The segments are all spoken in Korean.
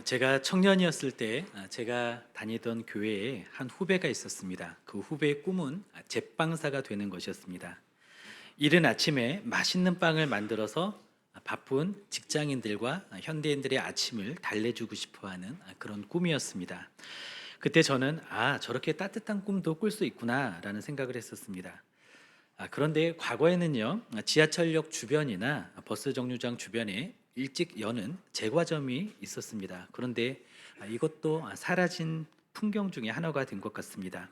제가 청년이었을 때 제가 다니던 교회에 한 후배가 있었습니다. 그 후배의 꿈은 제빵사가 되는 것이었습니다. 이른 아침에 맛있는 빵을 만들어서 바쁜 직장인들과 현대인들의 아침을 달래주고 싶어하는 그런 꿈이었습니다. 그때 저는 저렇게 따뜻한 꿈도 꿀 수 있구나라는 생각을 했었습니다. 그런데 과거에는요, 지하철역 주변이나 버스 정류장 주변에 일찍 여는 제과점이 있었습니다. 그런데 이것도 사라진 풍경 중에 하나가 된 것 같습니다.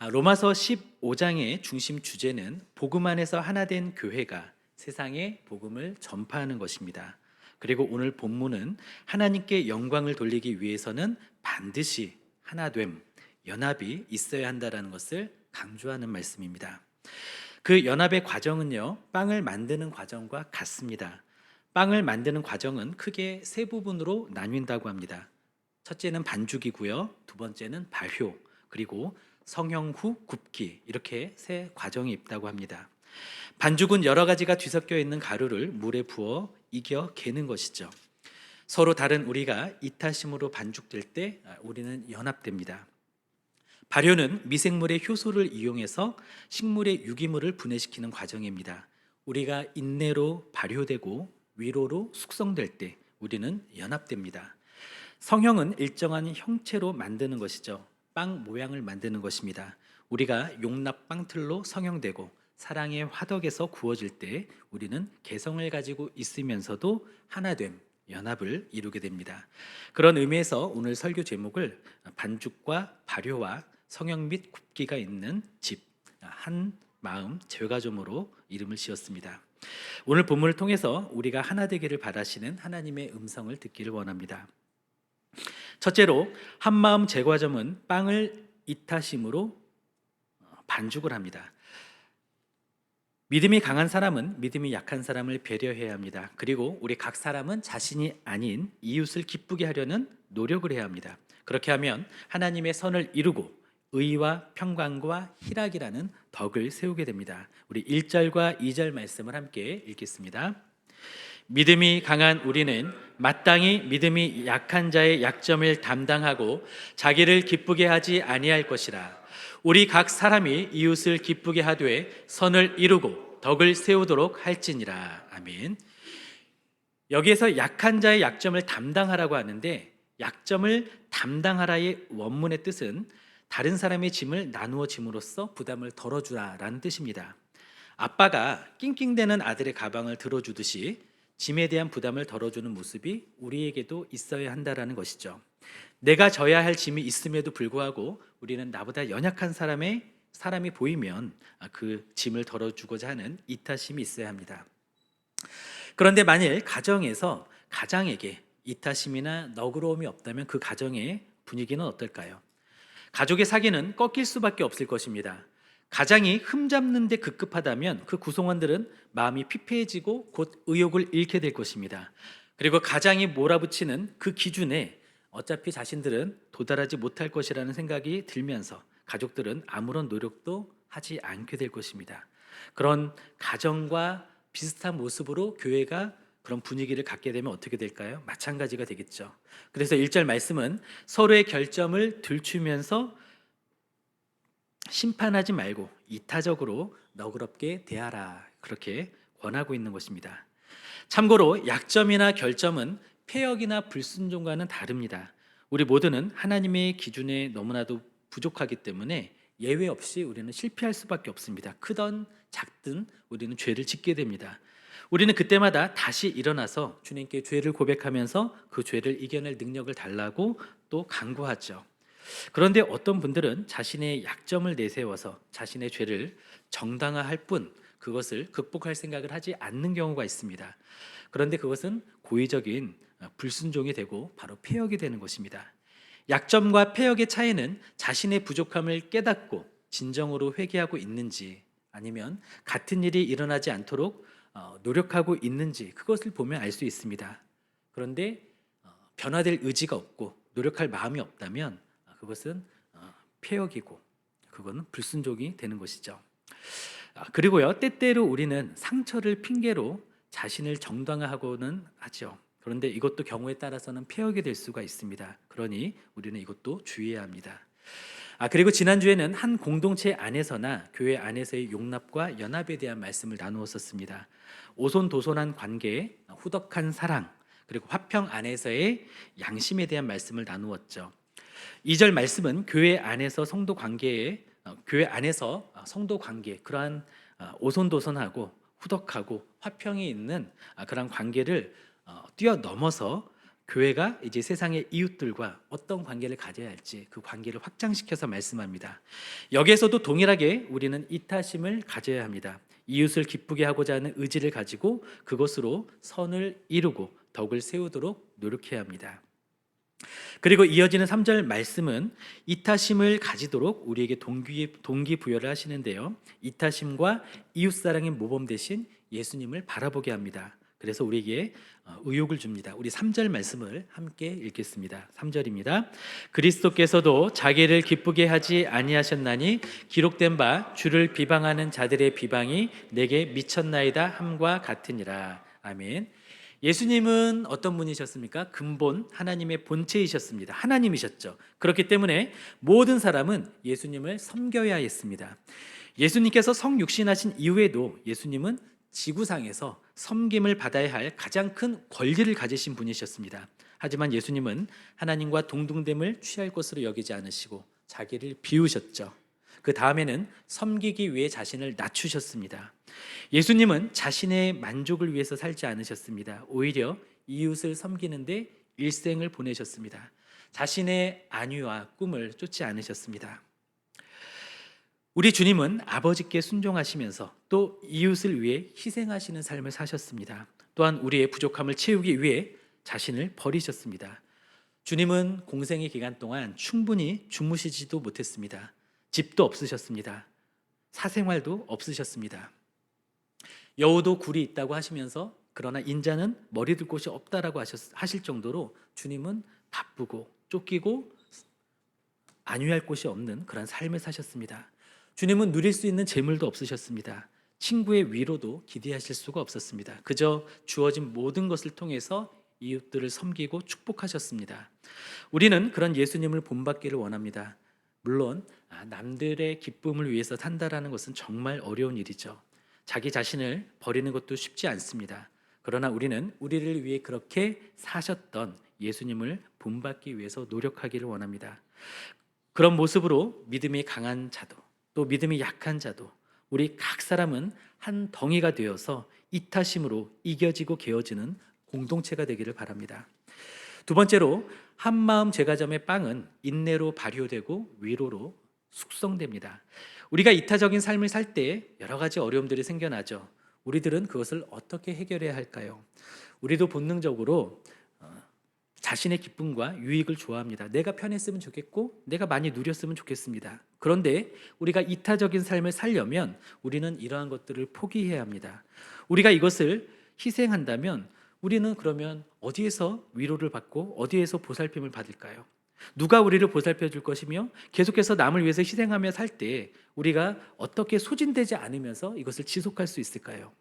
로마서 15장의 중심 주제는 복음 안에서 하나 된 교회가 세상에 복음을 전파하는 것입니다. 그리고 오늘 본문은 하나님께 영광을 돌리기 위해서는 반드시 하나됨, 연합이 있어야 한다는 것을 강조하는 말씀입니다. 그 연합의 과정은요, 빵을 만드는 과정과 같습니다. 빵을 만드는 과정은 크게 세 부분으로 나뉜다고 합니다. 첫째는 반죽이고요, 두 번째는 발효, 그리고 성형 후 굽기, 이렇게 세 과정이 있다고 합니다. 반죽은 여러 가지가 뒤섞여 있는 가루를 물에 부어 익혀 개는 것이죠. 서로 다른 우리가 이타심으로 반죽될 때 우리는 연합됩니다. 발효는 미생물의 효소를 이용해서 식물의 유기물을 분해시키는 과정입니다. 우리가 인내로 발효되고 위로로 숙성될 때 우리는 연합됩니다. 성형은 일정한 형체로 만드는 것이죠. 빵 모양을 만드는 것입니다. 우리가 용납 빵틀로 성형되고 사랑의 화덕에서 구워질 때 우리는 개성을 가지고 있으면서도 하나됨, 연합을 이루게 됩니다. 그런 의미에서 오늘 설교 제목을 반죽과 발효와 성형 및 굽기가 있는 집, 한 마음 제과점으로 이름을 지었습니다. 오늘 본문을 통해서 우리가 하나 되기를 바라시는 하나님의 음성을 듣기를 원합니다. 첫째로 한 마음 제과점은 빵을 이타심으로 반죽을 합니다. 믿음이 강한 사람은 믿음이 약한 사람을 배려해야 합니다. 그리고 우리 각 사람은 자신이 아닌 이웃을 기쁘게 하려는 노력을 해야 합니다. 그렇게 하면 하나님의 선을 이루고 의와 평강과 희락이라는 덕을 세우게 됩니다. 우리 1절과 2절 말씀을 함께 읽겠습니다. 믿음이 강한 우리는 마땅히 믿음이 약한 자의 약점을 담당하고 자기를 기쁘게 하지 아니할 것이라. 우리 각 사람이 이웃을 기쁘게 하되 선을 이루고 덕을 세우도록 할지니라. 아멘. 여기에서 약한 자의 약점을 담당하라고 하는데, 약점을 담당하라의 원문의 뜻은 다른 사람의 짐을 나누어 짐으로써 부담을 덜어주라라는 뜻입니다. 아빠가 낑낑대는 아들의 가방을 들어주듯이 짐에 대한 부담을 덜어주는 모습이 우리에게도 있어야 한다라는 것이죠. 내가 져야 할 짐이 있음에도 불구하고 우리는 나보다 연약한 사람이 보이면 그 짐을 덜어주고자 하는 이타심이 있어야 합니다. 그런데 만일 가정에서 가장에게 이타심이나 너그러움이 없다면 그 가정의 분위기는 어떨까요? 가족의 사기는 꺾일 수밖에 없을 것입니다. 가장이 흠잡는 데 급급하다면 그 구성원들은 마음이 피폐해지고 곧 의욕을 잃게 될 것입니다. 그리고 가장이 몰아붙이는 그 기준에 어차피 자신들은 도달하지 못할 것이라는 생각이 들면서 가족들은 아무런 노력도 하지 않게 될 것입니다. 그런 가정과 비슷한 모습으로 교회가 그런 분위기를 갖게 되면 어떻게 될까요? 마찬가지가 되겠죠. 그래서 1절 말씀은 서로의 결점을 들추면서 심판하지 말고 이타적으로 너그럽게 대하라, 그렇게 권하고 있는 것입니다. 참고로 약점이나 결점은 폐역이나 불순종과는 다릅니다. 우리 모두는 하나님의 기준에 너무나도 부족하기 때문에 예외 없이 우리는 실패할 수밖에 없습니다. 크든 작든 우리는 죄를 짓게 됩니다. 우리는 그때마다 다시 일어나서 주님께 죄를 고백하면서 그 죄를 이겨낼 능력을 달라고 또 간구하죠. 그런데 어떤 분들은 자신의 약점을 내세워서 자신의 죄를 정당화할 뿐 그것을 극복할 생각을 하지 않는 경우가 있습니다. 그런데 그것은 고의적인 불순종이 되고 바로 폐역이 되는 것입니다. 약점과 폐역의 차이는 자신의 부족함을 깨닫고 진정으로 회개하고 있는지, 아니면 같은 일이 일어나지 않도록 노력하고 있는지, 그것을 보면 알 수 있습니다. 그런데 변화될 의지가 없고 노력할 마음이 없다면 그것은 폐역이고 그거는 불순종이 되는 것이죠. 그리고요, 때때로 우리는 상처를 핑계로 자신을 정당화하고는 하죠. 그런데 이것도 경우에 따라서는 폐역이 될 수가 있습니다. 그러니 우리는 이것도 주의해야 합니다. 그리고 지난주에는 한 공동체 안에서나 교회 안에서의 용납과 연합에 대한 말씀을 나누었었습니다. 오손도손한 관계, 후덕한 사랑, 그리고 화평 안에서의 양심에 대한 말씀을 나누었죠. 2절 말씀은 교회 안에서 성도 관계에 교회 안에서 성도 관계, 그러한 오손도손하고 후덕하고 화평이 있는 그런 관계를 뛰어넘어서 교회가 이제 세상의 이웃들과 어떤 관계를 가져야 할지 그 관계를 확장시켜서 말씀합니다. 여기에서도 동일하게 우리는 이타심을 가져야 합니다. 이웃을 기쁘게 하고자 하는 의지를 가지고 그것으로 선을 이루고 덕을 세우도록 노력해야 합니다. 그리고 이어지는 3절 말씀은 이타심을 가지도록 우리에게 동기부여를 하시는데요. 이타심과 이웃사랑의 모범 대신 예수님을 바라보게 합니다. 그래서 우리에게 의욕을 줍니다. 우리 3절 말씀을 함께 읽겠습니다. 3절입니다. 그리스도께서도 자기를 기쁘게 하지 아니하셨나니 기록된 바 주를 비방하는 자들의 비방이 내게 미쳤나이다 함과 같으니라. 아멘. 예수님은 어떤 분이셨습니까? 근본 하나님의 본체이셨습니다. 하나님이셨죠. 그렇기 때문에 모든 사람은 예수님을 섬겨야 했습니다. 예수님께서 성육신하신 이후에도 예수님은 지구상에서 섬김을 받아야 할 가장 큰 권리를 가지신 분이셨습니다. 하지만 예수님은 하나님과 동등됨을 취할 것으로 여기지 않으시고 자기를 비우셨죠. 그 다음에는 섬기기 위해 자신을 낮추셨습니다. 예수님은 자신의 만족을 위해서 살지 않으셨습니다. 오히려 이웃을 섬기는데 일생을 보내셨습니다. 자신의 안위와 꿈을 쫓지 않으셨습니다. 우리 주님은 아버지께 순종하시면서 또 이웃을 위해 희생하시는 삶을 사셨습니다. 또한 우리의 부족함을 채우기 위해 자신을 버리셨습니다. 주님은 공생의 기간 동안 충분히 주무시지도 못했습니다. 집도 없으셨습니다. 사생활도 없으셨습니다. 여우도 굴이 있다고 하시면서 그러나 인자는 머리 둘 곳이 없다라고 하실 정도로 주님은 바쁘고 쫓기고 안위할 곳이 없는 그런 삶을 사셨습니다. 주님은 누릴 수 있는 재물도 없으셨습니다. 친구의 위로도 기대하실 수가 없었습니다. 그저 주어진 모든 것을 통해서 이웃들을 섬기고 축복하셨습니다. 우리는 그런 예수님을 본받기를 원합니다. 물론 남들의 기쁨을 위해서 산다라는 것은 정말 어려운 일이죠. 자기 자신을 버리는 것도 쉽지 않습니다. 그러나 우리는 우리를 위해 그렇게 사셨던 예수님을 본받기 위해서 노력하기를 원합니다. 그런 모습으로 믿음이 강한 자도 또 믿음이 약한 자도 우리 각 사람은 한 덩이가 되어서 이타심으로 이겨지고 개어지는 공동체가 되기를 바랍니다. 두 번째로 한마음 제과점의 빵은 인내로 발효되고 위로로 숙성됩니다. 우리가 이타적인 삶을 살 때 여러 가지 어려움들이 생겨나죠. 우리들은 그것을 어떻게 해결해야 할까요? 우리도 본능적으로 자신의 기쁨과 유익을 좋아합니다. 내가 편했으면 좋겠고 내가 많이 누렸으면 좋겠습니다. 그런데 우리가 이타적인 삶을 살려면 우리는 이러한 것들을 포기해야 합니다. 우리가 이것을 희생한다면 우리는 그러면 어디에서 위로를 받고 어디에서 보살핌을 받을까요? 누가 우리를 보살펴 줄 것이며 계속해서 남을 위해서 희생하며 살 때 우리가 어떻게 소진되지 않으면서 이것을 지속할 수 있을까요?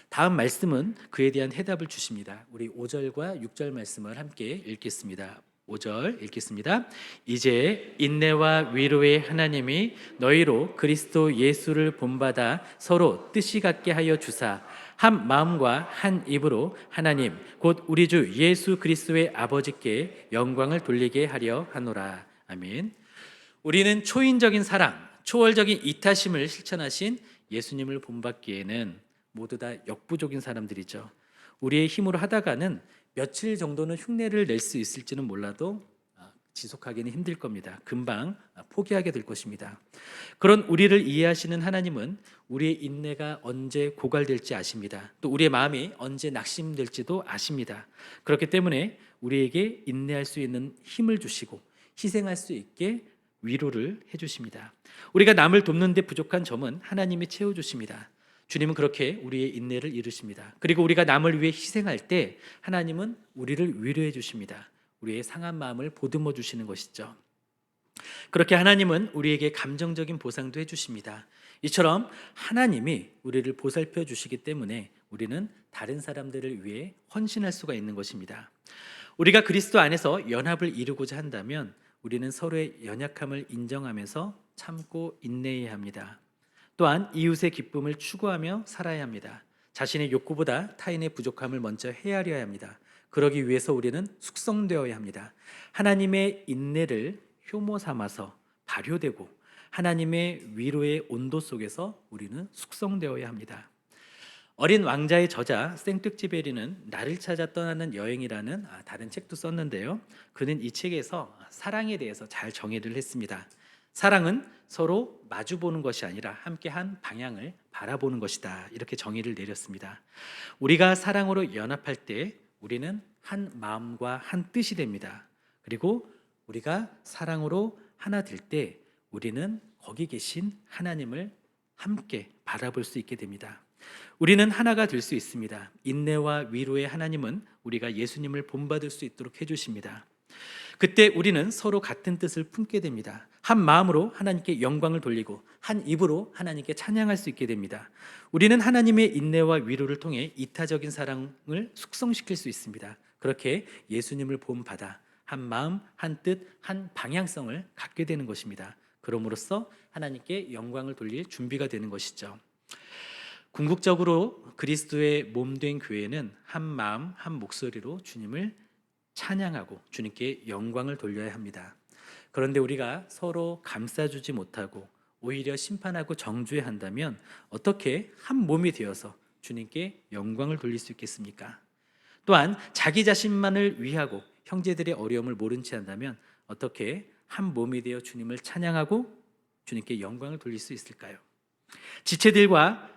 다음 말씀은 그에 대한 해답을 주십니다. 우리 5절과 6절 말씀을 함께 읽겠습니다. 5절 읽겠습니다. 이제 인내와 위로의 하나님이 너희로 그리스도 예수를 본받아 서로 뜻이 같게 하여 주사 한 마음과 한 입으로 하나님 곧 우리 주 예수 그리스도의 아버지께 영광을 돌리게 하려 하노라. 아멘. 우리는 초인적인 사랑, 초월적인 이타심을 실천하신 예수님을 본받기에는 모두 다 역부족인 사람들이죠. 우리의 힘으로 하다가는 며칠 정도는 흉내를 낼 수 있을지는 몰라도 지속하기는 힘들 겁니다. 금방 포기하게 될 것입니다. 그런 우리를 이해하시는 하나님은 우리의 인내가 언제 고갈될지 아십니다. 또 우리의 마음이 언제 낙심될지도 아십니다. 그렇기 때문에 우리에게 인내할 수 있는 힘을 주시고 희생할 수 있게 위로를 해주십니다. 우리가 남을 돕는 데 부족한 점은 하나님이 채워주십니다. 주님은 그렇게 우리의 인내를 이루십니다. 그리고 우리가 남을 위해 희생할 때 하나님은 우리를 위로해 주십니다. 우리의 상한 마음을 보듬어 주시는 것이죠. 그렇게 하나님은 우리에게 감정적인 보상도 해주십니다. 이처럼 하나님이 우리를 보살펴 주시기 때문에 우리는 다른 사람들을 위해 헌신할 수가 있는 것입니다. 우리가 그리스도 안에서 연합을 이루고자 한다면 우리는 서로의 연약함을 인정하면서 참고 인내해야 합니다. 또한 이웃의 기쁨을 추구하며 살아야 합니다. 자신의 욕구보다 타인의 부족함을 먼저 헤아려야 합니다. 그러기 위해서 우리는 숙성되어야 합니다. 하나님의 인내를 효모 삼아서 발효되고 하나님의 위로의 온도 속에서 우리는 숙성되어야 합니다. 어린 왕자의 저자 생특지베리는 나를 찾아 떠나는 여행이라는 다른 책도 썼는데요. 그는 이 책에서 사랑에 대해서 잘 정의를 했습니다. 사랑은 서로 마주보는 것이 아니라 함께한 방향을 바라보는 것이다. 이렇게 정의를 내렸습니다. 우리가 사랑으로 연합할 때 우리는 한 마음과 한 뜻이 됩니다. 그리고 우리가 사랑으로 하나 될 때 우리는 거기 계신 하나님을 함께 바라볼 수 있게 됩니다. 우리는 하나가 될 수 있습니다. 인내와 위로의 하나님은 우리가 예수님을 본받을 수 있도록 해주십니다. 그때 우리는 서로 같은 뜻을 품게 됩니다. 한 마음으로 하나님께 영광을 돌리고 한 입으로 하나님께 찬양할 수 있게 됩니다. 우리는 하나님의 인내와 위로를 통해 이타적인 사랑을 숙성시킬 수 있습니다. 그렇게 예수님을 본받아 한 마음, 한 뜻, 한 방향성을 갖게 되는 것입니다. 그럼으로써 하나님께 영광을 돌릴 준비가 되는 것이죠. 궁극적으로 그리스도의 몸된 교회는 한 마음, 한 목소리로 주님을 찬양하고 주님께 영광을 돌려야 합니다. 그런데 우리가 서로 감싸주지 못하고 오히려 심판하고 정죄해야 한다면 어떻게 한 몸이 되어서 주님께 영광을 돌릴 수 있겠습니까? 또한 자기 자신만을 위하고 형제들의 어려움을 모른 채 한다면 어떻게 한 몸이 되어 주님을 찬양하고 주님께 영광을 돌릴 수 있을까요? 지체들과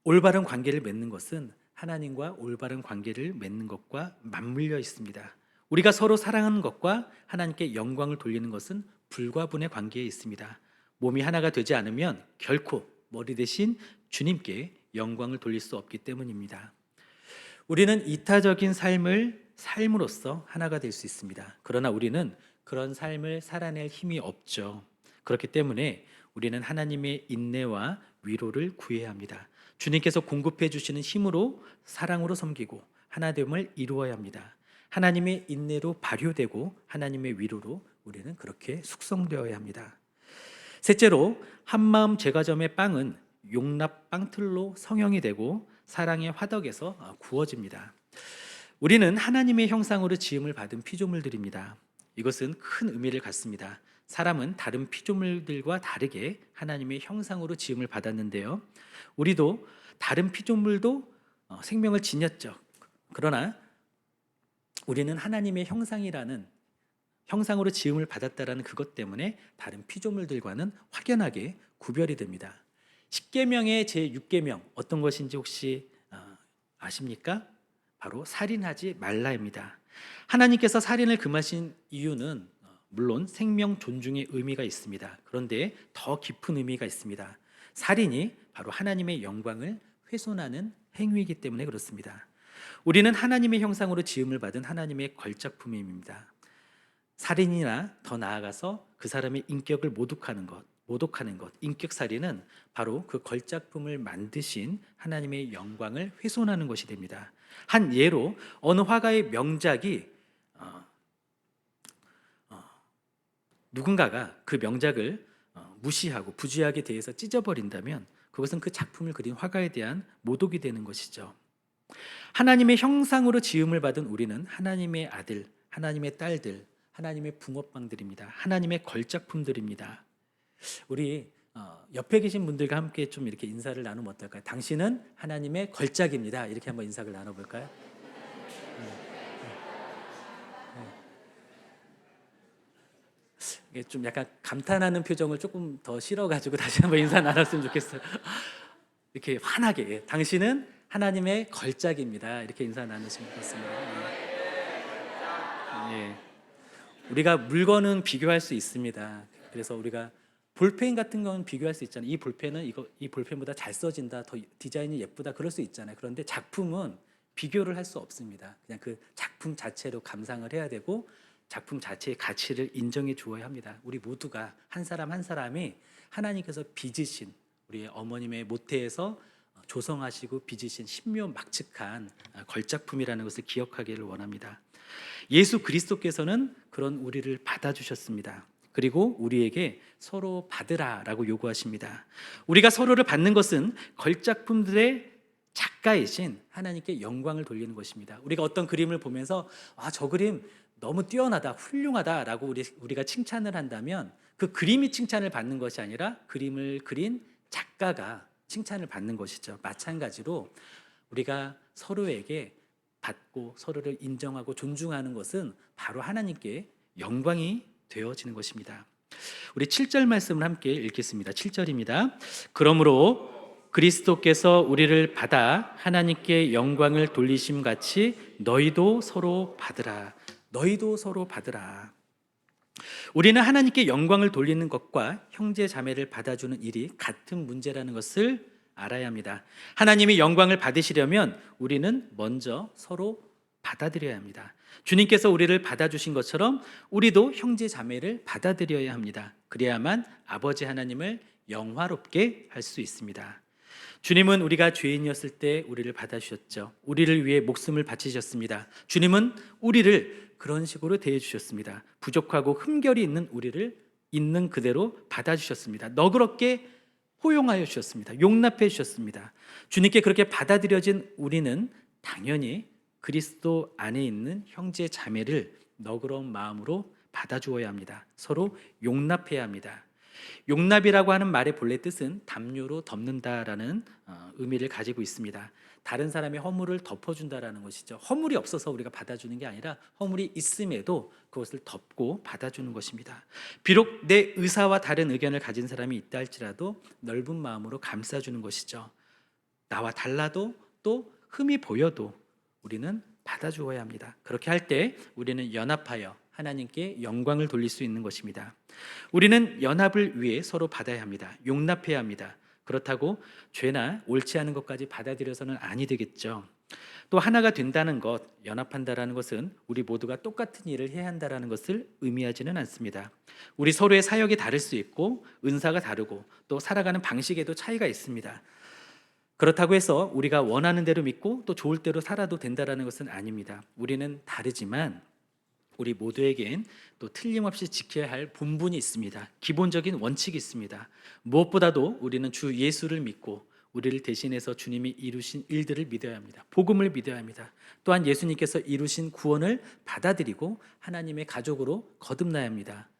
올바른 관계를 맺는 것은 하나님과 올바른 관계를 맺는 것과 맞물려 있습니다. 우리가 서로 사랑하는 것과 하나님께 영광을 돌리는 것은 불과분의 관계에 있습니다. 몸이 하나가 되지 않으면 결코 머리 대신 주님께 영광을 돌릴 수 없기 때문입니다. 우리는 이타적인 삶을 삶으로써 하나가 될 수 있습니다. 그러나 우리는 그런 삶을 살아낼 힘이 없죠. 그렇기 때문에 우리는 하나님의 인내와 위로를 구해야 합니다. 주님께서 공급해 주시는 힘으로 사랑으로 섬기고 하나됨을 이루어야 합니다. 하나님의 인내로 발효되고 하나님의 위로로 우리는 그렇게 숙성되어야 합니다. 셋째로 한마음 제과점의 빵은 용납 빵틀로 성형이 되고 사랑의 화덕에서 구워집니다. 우리는 하나님의 형상으로 지음을 받은 피조물들입니다. 이것은 큰 의미를 갖습니다. 사람은 다른 피조물들과 다르게 하나님의 형상으로 지음을 받았는데요. 우리도 다른 피조물도 생명을 지녔죠. 그러나 우리는 하나님의 형상이라는 형상으로 지음을 받았다라는 그것 때문에 다른 피조물들과는 확연하게 구별이 됩니다. 십계명의 제6계명 어떤 것인지 혹시 아십니까? 바로 살인하지 말라입니다. 하나님께서 살인을 금하신 이유는 물론 생명 존중의 의미가 있습니다. 그런데 더 깊은 의미가 있습니다. 살인이 바로 하나님의 영광을 훼손하는 행위이기 때문에 그렇습니다. 우리는 하나님의 형상으로 지음을 받은 하나님의 걸작품입니다. 살인이나 더 나아가서 그 사람의 인격을 모독하는 것, 인격살인은 바로 그 걸작품을 만드신 하나님의 영광을 훼손하는 것이 됩니다. 한 예로 어느 화가의 명작이 누군가가 그 명작을 무시하고 부주의하게 대해서 찢어버린다면 그것은 그 작품을 그린 화가에 대한 모독이 되는 것이죠. 하나님의 형상으로 지음을 받은 우리는 하나님의 아들, 하나님의 딸들, 하나님의 붕어빵들입니다. 하나님의 걸작품들입니다. 우리 옆에 계신 분들과 함께 좀 이렇게 인사를 나누면 어떨까요? 당신은 하나님의 걸작입니다. 이렇게 한번 인사를 나눠볼까요? 이게 좀 약간 감탄하는 표정을 조금 더 실어가지고 다시 한번 인사 나눴으면 좋겠어요. 이렇게 환하게 당신은 하나님의 걸작입니다. 이렇게 인사 나누시면 좋겠습니다. 예. 우리가 물건은 비교할 수 있습니다. 그래서 우리가 볼펜 같은 건 비교할 수 있잖아요. 이 볼펜은 이 볼펜보다 잘 써진다, 더 디자인이 예쁘다, 그럴 수 있잖아요. 그런데 작품은 비교를 할 수 없습니다. 그냥 그 작품 자체로 감상을 해야 되고 작품 자체의 가치를 인정해 주어야 합니다. 우리 모두가 한 사람 한 사람이 하나님께서 빚으신 우리의 어머님의 모태에서 조성하시고 빚으신 신묘막측한 걸작품이라는 것을 기억하기를 원합니다. 예수 그리스도께서는 그런 우리를 받아주셨습니다. 그리고 우리에게 서로 받으라라고 요구하십니다. 우리가 서로를 받는 것은 걸작품들의 작가이신 하나님께 영광을 돌리는 것입니다. 우리가 어떤 그림을 보면서 저 그림 너무 뛰어나다, 훌륭하다라고 우리가 칭찬을 한다면 그 그림이 칭찬을 받는 것이 아니라 그림을 그린 작가가 칭찬을 받는 것이죠. 마찬가지로 우리가 서로에게 받고 서로를 인정하고 존중하는 것은 바로 하나님께 영광이 되어지는 것입니다. 우리 7절 말씀을 함께 읽겠습니다. 7절입니다. 그러므로 그리스도께서 우리를 받아 하나님께 영광을 돌리심 같이 너희도 서로 받으라. 너희도 서로 받으라. 우리는 하나님께 영광을 돌리는 것과 형제 자매를 받아주는 일이 같은 문제라는 것을 알아야 합니다. 하나님이 영광을 받으시려면 우리는 먼저 서로 받아들여야 합니다. 주님께서 우리를 받아주신 것처럼 우리도 형제 자매를 받아들여야 합니다. 그래야만 아버지 하나님을 영화롭게 할 수 있습니다. 주님은 우리가 죄인이었을 때 우리를 받아주셨죠. 우리를 위해 목숨을 바치셨습니다. 주님은 우리를 그런 식으로 대해주셨습니다. 부족하고 흠결이 있는 우리를 있는 그대로 받아주셨습니다. 너그럽게 포용하여 주셨습니다. 용납해 주셨습니다. 주님께 그렇게 받아들여진 우리는 당연히 그리스도 안에 있는 형제 자매를 너그러운 마음으로 받아주어야 합니다. 서로 용납해야 합니다. 용납이라고 하는 말의 본래 뜻은 담요로 덮는다라는 의미를 가지고 있습니다. 다른 사람의 허물을 덮어준다라는 것이죠. 허물이 없어서 우리가 받아주는 게 아니라 허물이 있음에도 그것을 덮고 받아주는 것입니다. 비록 내 의사와 다른 의견을 가진 사람이 있다 할지라도 넓은 마음으로 감싸주는 것이죠. 나와 달라도 또 흠이 보여도 우리는 받아주어야 합니다. 그렇게 할 때 우리는 연합하여 하나님께 영광을 돌릴 수 있는 것입니다. 우리는 연합을 위해 서로 받아야 합니다. 용납해야 합니다. 그렇다고 죄나 옳지 않은 것까지 받아들여서는 아니 되겠죠. 또 하나가 된다는 것, 연합한다라는 것은 우리 모두가 똑같은 일을 해야 한다는 것을 의미하지는 않습니다. 우리 서로의 사역이 다를 수 있고 은사가 다르고 또 살아가는 방식에도 차이가 있습니다. 그렇다고 해서 우리가 원하는 대로 믿고 또 좋을 대로 살아도 된다는 것은 아닙니다. 우리는 다르지만 우리 모두에겐 또 틀림없이 지켜야 할 본분이 있습니다. 기본적인 원칙이 있습니다. 무엇보다도 우리는 주 예수를 믿고 우리를 대신해서 주님이 이루신 일들을 믿어야 합니다. 복음을 믿어야 합니다. 또한 예수님께서 이루신 구원을 받아들이고 하나님의 가족으로 거듭나야 합니다.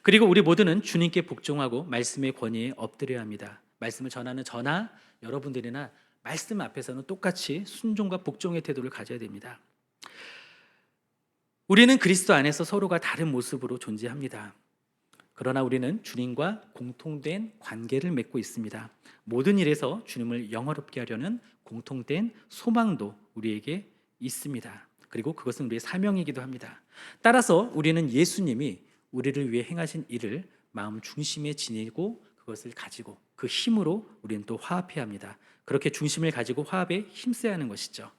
그리고 우리 모두는 주님께 복종하고 말씀의 권위에 엎드려야 합니다. 말씀을 전하는 저나 여러분들이나 말씀 앞에서는 똑같이 순종과 복종의 태도를 가져야 됩니다. 우리는 그리스도 안에서 서로가 다른 모습으로 존재합니다. 그러나 우리는 주님과 공통된 관계를 맺고 있습니다. 모든 일에서 주님을 영화롭게 하려는 공통된 소망도 우리에게 있습니다. 그리고 그것은 우리의 사명이기도 합니다. 따라서 우리는 예수님이 우리를 위해 행하신 일을 마음 중심에 지니고 그것을 가지고 그 힘으로 우리는 또 화합해야 합니다. 그렇게 중심을 가지고 화합에 힘써야 하는 것이죠.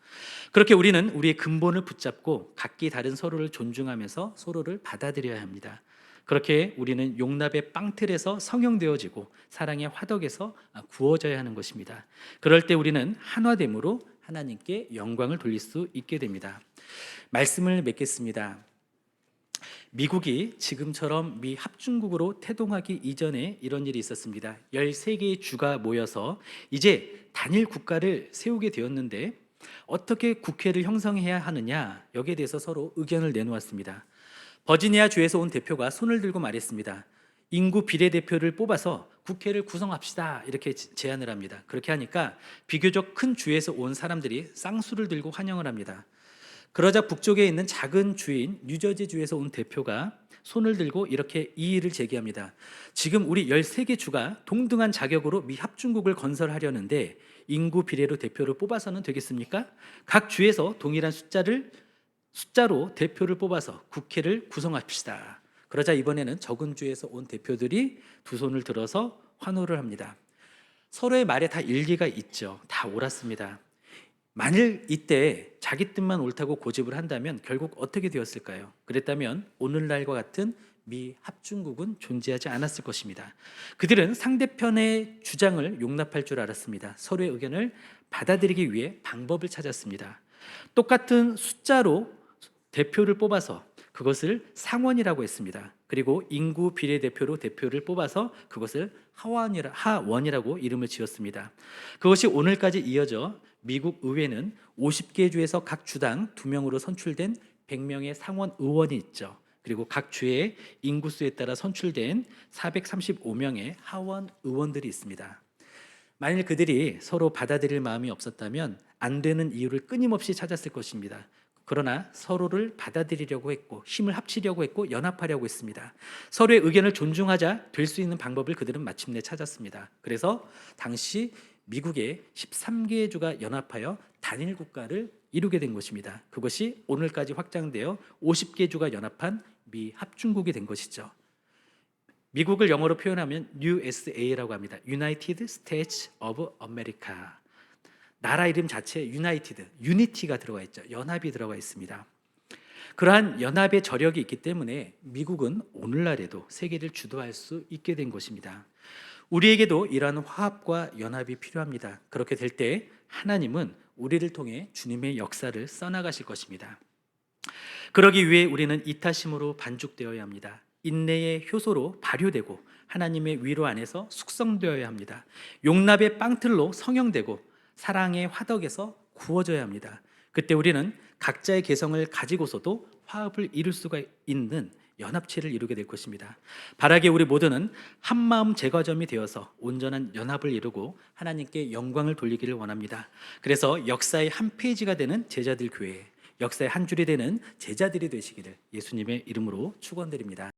그렇게 우리는 우리의 근본을 붙잡고 각기 다른 서로를 존중하면서 서로를 받아들여야 합니다. 그렇게 우리는 용납의 빵틀에서 성형되어지고 사랑의 화덕에서 구워져야 하는 것입니다. 그럴 때 우리는 한화됨으로 하나님께 영광을 돌릴 수 있게 됩니다. 말씀을 맺겠습니다. 미국이 지금처럼 미 합중국으로 태동하기 이전에 이런 일이 있었습니다. 13개의 주가 모여서 이제 단일 국가를 세우게 되었는데 어떻게 국회를 형성해야 하느냐, 여기에 대해서 서로 의견을 내놓았습니다. 버지니아 주에서 온 대표가 손을 들고 말했습니다. 인구 비례대표를 뽑아서 국회를 구성합시다, 이렇게 제안을 합니다. 그렇게 하니까 비교적 큰 주에서 온 사람들이 쌍수를 들고 환영을 합니다. 그러자 북쪽에 있는 작은 주인 뉴저지 주에서 온 대표가 손을 들고 이렇게 이의를 제기합니다. 지금 우리 13개 주가 동등한 자격으로 미 합중국을 건설하려는데 인구 비례로 대표를 뽑아서는 되겠습니까? 각 주에서 동일한 숫자로 대표를 뽑아서 국회를 구성합시다. 그러자 이번에는 적은 주에서 온 대표들이 두 손을 들어서 환호를 합니다. 서로의 말에 다 일리가 있죠. 다 옳았습니다. 만일 이때 자기 뜻만 옳다고 고집을 한다면 결국 어떻게 되었을까요? 그랬다면 오늘날과 같은 미 합중국은 존재하지 않았을 것입니다. 그들은 상대편의 주장을 용납할 줄 알았습니다. 서로의 의견을 받아들이기 위해 방법을 찾았습니다. 똑같은 숫자로 대표를 뽑아서 그것을 상원이라고 했습니다. 그리고 인구 비례대표로 대표를 뽑아서 그것을 하원이라고 이름을 지었습니다. 그것이 오늘까지 이어져 미국 의회는 50개 주에서 각 주당 2명으로 선출된 100명의 상원 의원이 있죠. 그리고 각 주의 인구수에 따라 선출된 435명의 하원 의원들이 있습니다. 만일 그들이 서로 받아들일 마음이 없었다면 안 되는 이유를 끊임없이 찾았을 것입니다. 그러나 서로를 받아들이려고 했고 힘을 합치려고 했고 연합하려고 했습니다. 서로의 의견을 존중하자 될 수 있는 방법을 그들은 마침내 찾았습니다. 그래서 당시 미국의 13개의 주가 연합하여 단일 국가를 이루게 된 것입니다. 그것이 오늘까지 확장되어 50개 주가 연합한 미 합중국이 된 것이죠. 미국을 영어로 표현하면 USA라고 합니다. United States of America. 나라 이름 자체에 United, Unity가 들어가 있죠. 연합이 들어가 있습니다. 그러한 연합의 저력이 있기 때문에 미국은 오늘날에도 세계를 주도할 수 있게 된 것입니다. 우리에게도 이러한 화합과 연합이 필요합니다. 그렇게 될 때 하나님은 우리를 통해 주님의 역사를 써나가실 것입니다. 그러기 위해 우리는 이타심으로 반죽되어야 합니다. 인내의 효소로 발효되고 하나님의 위로 안에서 숙성되어야 합니다. 용납의 빵틀로 성형되고 사랑의 화덕에서 구워져야 합니다. 그때 우리는 각자의 개성을 가지고서도 화합을 이룰 수가 있는 연합체를 이루게 될 것입니다. 바라기에 우리 모두는 한마음 제과점이 되어서 온전한 연합을 이루고 하나님께 영광을 돌리기를 원합니다. 그래서 역사의 한 페이지가 되는 제자들 교회, 역사의 한 줄이 되는 제자들이 되시기를 예수님의 이름으로 축원드립니다.